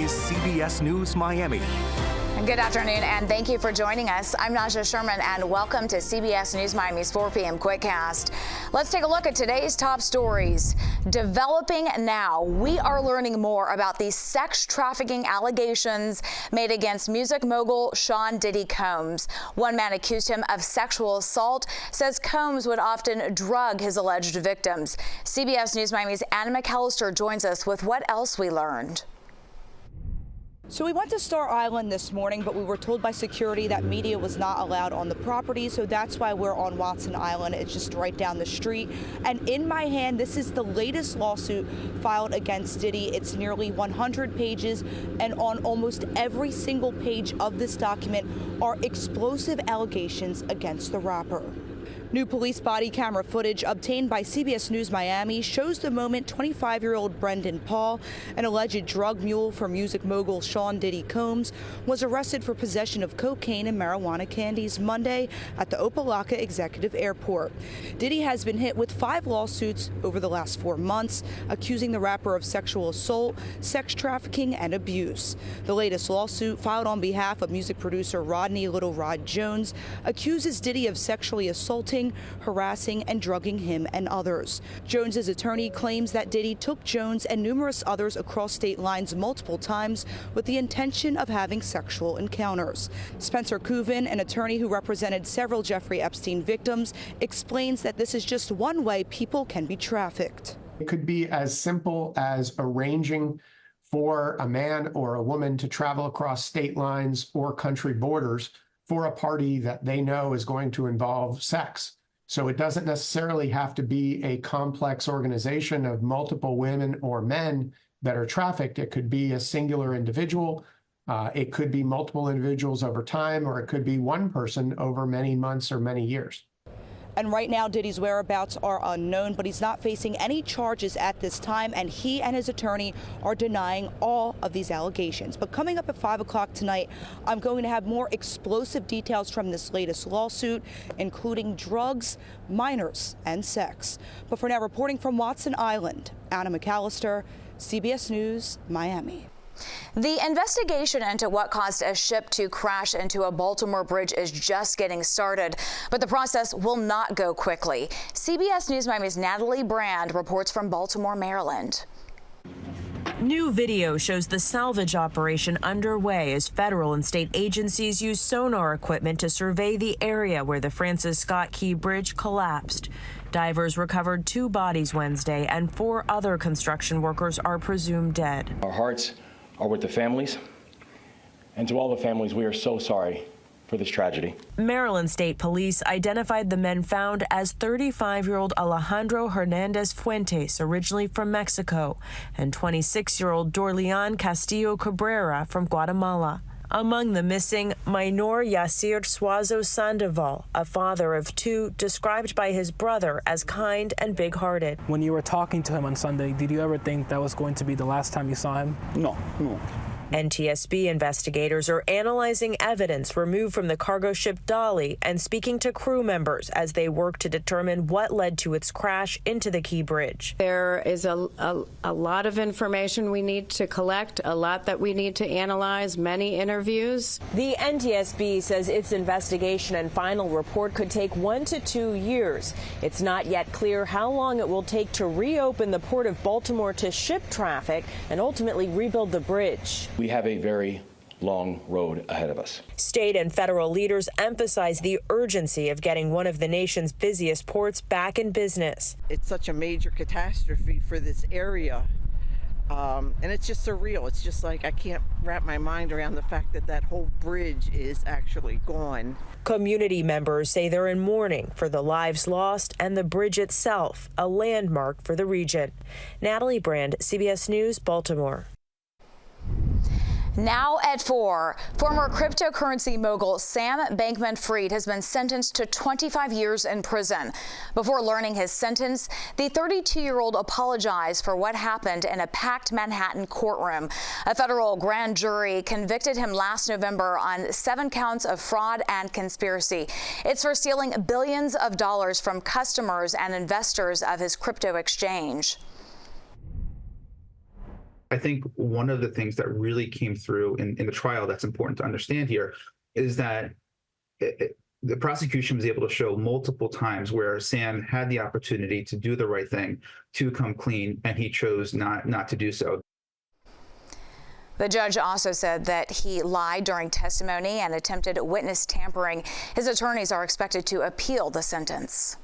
is CBS News Miami. Good afternoon, and thank you for joining us. I'm Naja Sherman, and welcome to CBS News Miami's 4 p.m. Quickcast. Let's take a look at today's top stories. Developing now, we are learning more about the sex trafficking allegations made against music mogul Sean Diddy Combs. One man accused him of sexual assault, says Combs would often drug his alleged victims. CBS News Miami's Anna McAllister joins us with what else we learned. So we went to Star Island this morning, but we were told by security that media was not allowed on the property, so that's why we're on Watson Island. It's just right down the street. And in my hand, this is the latest lawsuit filed against Diddy. It's nearly 100 pages, and on almost every single page of this document are explosive allegations against the rapper. New police body camera footage obtained by CBS News Miami shows the moment 25-year-old Brendan Paul, an alleged drug mule for music mogul Sean Diddy Combs, was arrested for possession of cocaine and marijuana candies Monday at the Opa-locka Executive Airport. Diddy has been hit with 5 lawsuits over the last 4 months, accusing the rapper of sexual assault, sex trafficking, and abuse. The latest lawsuit, filed on behalf of music producer Rodney Little Rod Jones, accuses Diddy of sexually assaulting, harassing, and drugging him and others. Jones's attorney claims that Diddy took Jones and numerous others across state lines multiple times with the intention of having sexual encounters. Spencer Couvin, an attorney who represented several Jeffrey Epstein victims, explains that this is just one way people can be trafficked. It could be as simple as arranging for a man or a woman to travel across state lines or country borders for a party that they know is going to involve sex. So it doesn't necessarily have to be a complex organization of multiple women or men that are trafficked. It could be a singular individual. It could be multiple individuals over time, or it could be one person over many months or many years. And right now, Diddy's whereabouts are unknown, but he's not facing any charges at this time, and he and his attorney are denying all of these allegations. But coming up at 5 o'clock tonight, I'm going to have more explosive details from this latest lawsuit, including drugs, minors, and sex. But for now, reporting from Watson Island, Anna McAllister, CBS News, Miami. The investigation into what caused a ship to crash into a Baltimore bridge is just getting started, but the process will not go quickly. CBS News Miami's Natalie Brand reports from Baltimore, Maryland. New video shows the salvage operation underway as federal and state agencies use sonar equipment to survey the area where the Francis Scott Key Bridge collapsed. Divers recovered 2 bodies Wednesday, and 4 other construction workers are presumed dead. Our hearts are with the families, and to all the families, we are so sorry for this tragedy. Maryland State Police identified the men found as 35-year-old Alejandro Hernandez Fuentes, originally from Mexico, and 26-year-old Dorleon Castillo Cabrera from Guatemala. Among the missing, Minor Yasir Suazo Sandoval, a father of 2, described by his brother as kind and big-hearted. When you were talking to him on Sunday, did you ever think that was going to be the last time you saw him? No. NTSB investigators are analyzing evidence removed from the cargo ship Dolly and speaking to crew members as they work to determine what led to its crash into the Key Bridge. There is a lot of information we need to collect, a lot that we need to analyze, many interviews. The NTSB says its investigation and final report could take 1 to 2 years. It's not yet clear how long it will take to reopen the Port of Baltimore to ship traffic and ultimately rebuild the bridge. We have a very long road ahead of us. State and federal leaders emphasize the urgency of getting one of the nation's busiest ports back in business. It's such a major catastrophe for this area. And it's just surreal. It's just like I can't wrap my mind around the fact that that whole bridge is actually gone. Community members say they're in mourning for the lives lost and the bridge itself, a landmark for the region. Natalie Brand, CBS News, Baltimore. Now at 4, former cryptocurrency mogul Sam Bankman-Fried has been sentenced to 25 years in prison. Before learning his sentence, the 32-year-old apologized for what happened in a packed Manhattan courtroom. A federal grand jury convicted him last November on 7 counts of fraud and conspiracy. It's for stealing billions of dollars from customers and investors of his crypto exchange. I think one of the things that really came through in the trial that's important to understand here is that the prosecution was able to show multiple times where Sam had the opportunity to do the right thing, to come clean, and he chose not to do so. The judge also said that he lied during testimony and attempted witness tampering. His attorneys are expected to appeal the sentence.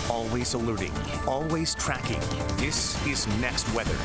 Always alerting, always tracking. This is Next Weather.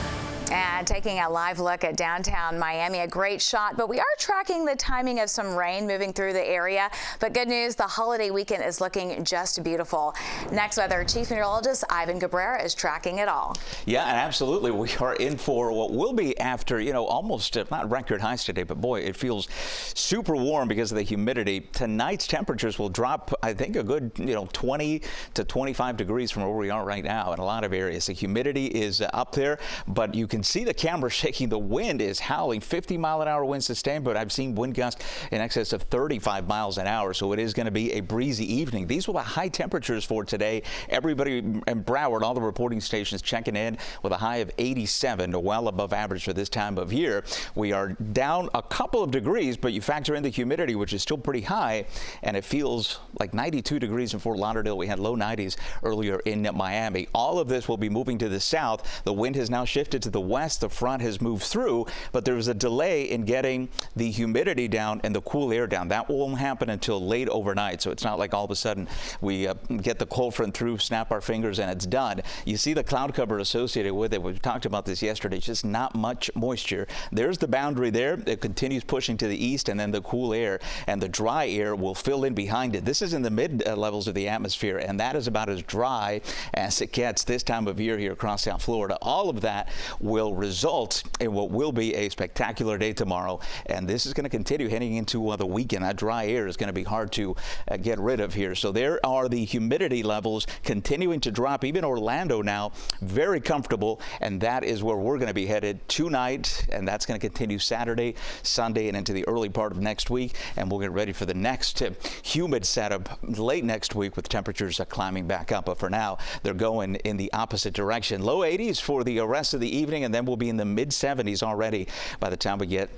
And taking a live look at downtown Miami, a great shot, but we are tracking the timing of some rain moving through the area. But good news, the holiday weekend is looking just beautiful. Next Weather Chief Meteorologist Ivan Cabrera is tracking it all. Yeah, and absolutely. We are in for what will be after, almost not record highs today, but boy, it feels super warm because of the humidity. Tonight's temperatures will drop, I think, a good, 20 to 25 degrees from where we are right now in a lot of areas. The humidity is up there, but you can see the camera shaking. The wind is howling, 50-mile-an-hour winds sustained, but I've seen wind gusts in excess of 35 miles an hour, so it is going to be a breezy evening. These were the high temperatures for today. Everybody in Broward, all the reporting stations checking in with a high of 87, well above average for this time of year. We are down a couple of degrees, but you factor in the humidity, which is still pretty high, and it feels like 92 degrees in Fort Lauderdale. We had low 90s earlier in Miami. All of this will be moving to the south. The wind has now shifted to the west. The front has moved through, but there was a delay in getting the humidity down and the cool air down. That won't happen until late overnight, so it's not like all of a sudden we get the cold front through, snap our fingers, and it's done. You see the cloud cover associated with it. We talked about this yesterday. Just not much moisture. There's the boundary there. It continues pushing to the east, and then the cool air and the dry air will fill in behind it. This is in the mid levels of the atmosphere, and that is about as dry as it gets this time of year here across South Florida. All of that will result in what will be a spectacular day tomorrow, and this is going to continue heading into the weekend. That dry air is going to be hard to get rid of here. So there are the humidity levels continuing to drop. Even Orlando now very comfortable, and that is where we're going to be headed tonight, and that's going to continue Saturday, Sunday, and into the early part of next week, and we'll get ready for the next humid setup late next week with temperatures climbing back up. But for now, they're going in the opposite direction. Low 80s for the rest of the evening, and then we'll be in the mid-70s already by the time we get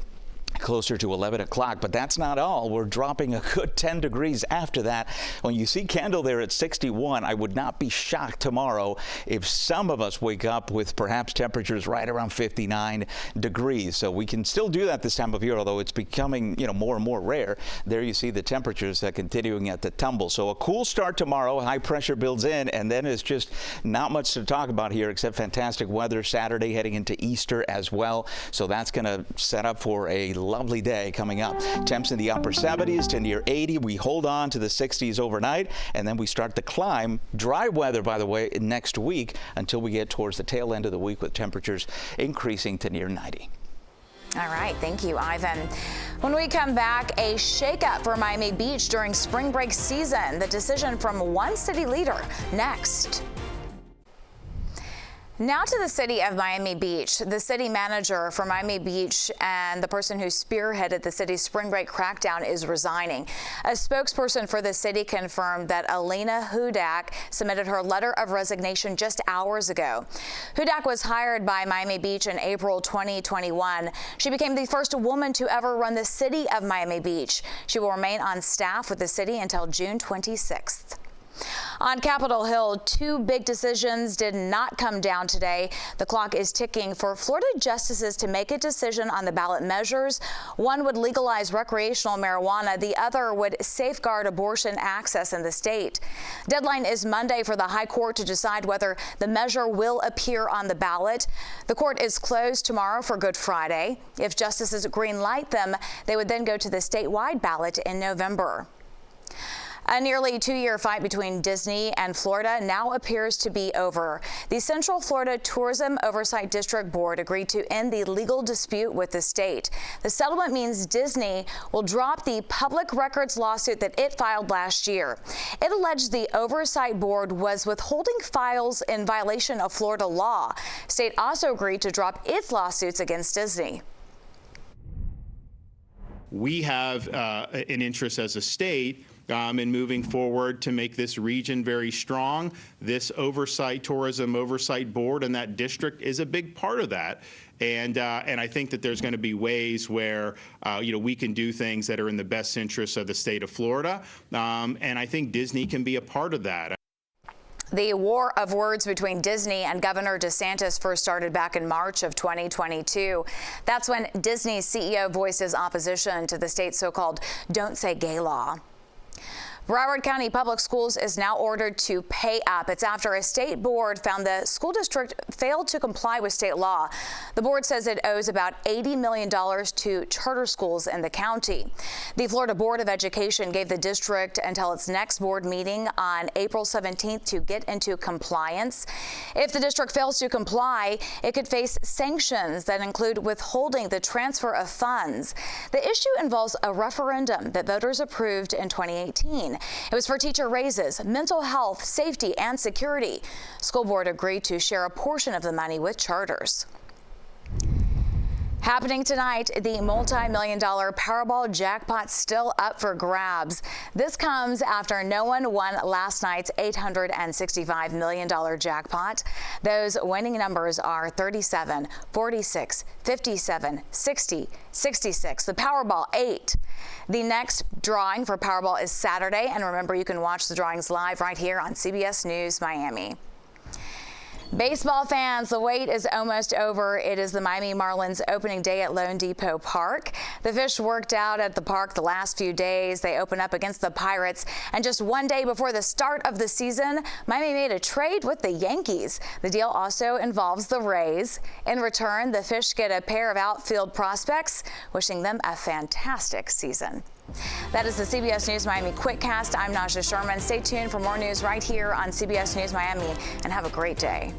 closer to 11 o'clock. But that's not all. We're dropping a good 10 degrees after that. When you see Kendall there at 61, I would not be shocked tomorrow if some of us wake up with perhaps temperatures right around 59 degrees. So we can still do that this time of year, although it's becoming, more and more rare. There you see the temperatures continuing at the tumble. So a cool start tomorrow. High pressure builds in, and then it's just not much to talk about here except fantastic weather Saturday heading into Easter as well. So that's going to set up for a lovely day coming up. Temps in the upper 70s to near 80. We hold on to the 60s overnight, and then we start the climb. Dry weather, by the way, next week until we get towards the tail end of the week with temperatures increasing to near 90. All right, thank you, Ivan. When we come back, a shakeup for Miami Beach during spring break season. The decision from one city leader next. Now to the city of Miami Beach. The city manager for Miami Beach and the person who spearheaded the city's spring break crackdown is resigning. A spokesperson for the city confirmed that Alina Hudak submitted her letter of resignation just hours ago. Hudak was hired by Miami Beach in April 2021. She became the first woman to ever run the city of Miami Beach. She will remain on staff with the city until June 26th. On Capitol Hill, two big decisions did not come down today. The clock is ticking for Florida justices to make a decision on the ballot measures. One would legalize recreational marijuana. The other would safeguard abortion access in the state. Deadline is Monday for the High Court to decide whether the measure will appear on the ballot. The court is closed tomorrow for Good Friday. If justices green light them, they would then go to the statewide ballot in November. A nearly two-year fight between Disney and Florida now appears to be over. The Central Florida Tourism Oversight District Board agreed to end the legal dispute with the state. The settlement means Disney will drop the public records lawsuit that it filed last year. It alleged the Oversight Board was withholding files in violation of Florida law. State also agreed to drop its lawsuits against Disney. We have an interest as a state in moving forward to make this region very strong. This tourism oversight board and that district is a big part of that. And I think that there's going to be ways where, we can do things that are in the best interests of the state of Florida. And I think Disney can be a part of that. The war of words between Disney and Governor DeSantis first started back in March of 2022. That's when Disney's CEO voiced his opposition to the state's so-called Don't Say Gay law. Broward County Public Schools is now ordered to pay up. It's after a state board found the school district failed to comply with state law. The board says it owes about $80 million to charter schools in the county. The Florida Board of Education gave the district until its next board meeting on April 17th to get into compliance. If the district fails to comply, it could face sanctions that include withholding the transfer of funds. The issue involves a referendum that voters approved in 2018. It was for teacher raises, mental health, safety, and security. School board agreed to share a portion of the money with charters. Happening tonight, the multi-million-dollar Powerball jackpot still up for grabs. This comes after no one won last night's $865 million jackpot. Those winning numbers are 37, 46, 57, 60, 66. The Powerball 8. The next drawing for Powerball is Saturday, and remember, you can watch the drawings live right here on CBS News Miami. Baseball fans, the wait is almost over. It is the Miami Marlins opening day at Lone Depot Park. The Fish worked out at the park the last few days. They open up against the Pirates. And just one day before the start of the season, Miami made a trade with the Yankees. The deal also involves the Rays. In return, the Fish get a pair of outfield prospects, wishing them a fantastic season. That is the CBS News Miami Quickcast. I'm Naja Sherman. Stay tuned for more news right here on CBS News Miami, and have a great day.